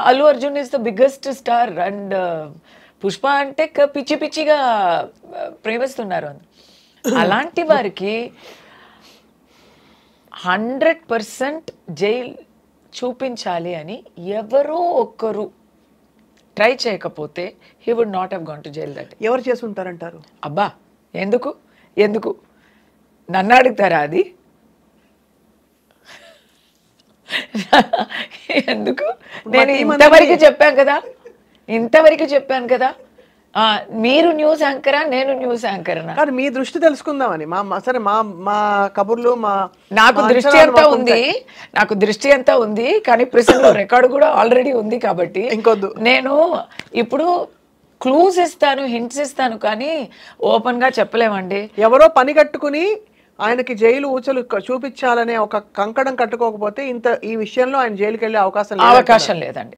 Allu Arjun is the biggest star and Pushpa అంటే పిచ్చి పిచ్చిగా ప్రేమిస్తున్నారు. అలాంటి వారికి 100% జైల్ చూపించాలి అని ఎవరో ఒక్కరు ట్రై చేయకపోతే he would not have gone to jail. That ఎవరు చేసి ఉంటారంటారు? అబ్బా ఎందుకు ఎందుకు నన్ను అడుగుతారా అది? ఎందుకు? నేను ఇంతవరకు చెప్పాను కదా మీరు న్యూస్ యాంకరా, నేను న్యూస్ యాంకర్నా? కానీ మీ దృష్టి తెలుసుకుందామని. సరే మా కబుర్లు నాకు దృష్టి అంతా ఉంది కానీ ప్రెసెంట్ రికార్డు కూడా ఆల్రెడీ ఉంది కాబట్టి ఇంకొద్దు. నేను ఇప్పుడు క్లూస్ ఇస్తాను, హింట్స్ ఇస్తాను కానీ ఓపెన్ గా చెప్పలేమండి. ఎవరో పని కట్టుకుని ఆయనకి జైలు ఊచలు చూపించాలనే ఒక కంకణం కట్టుకోకపోతే ఈ విషయంలో ఆయన జైలుకి వెళ్ళే అవకాశం లేదండి.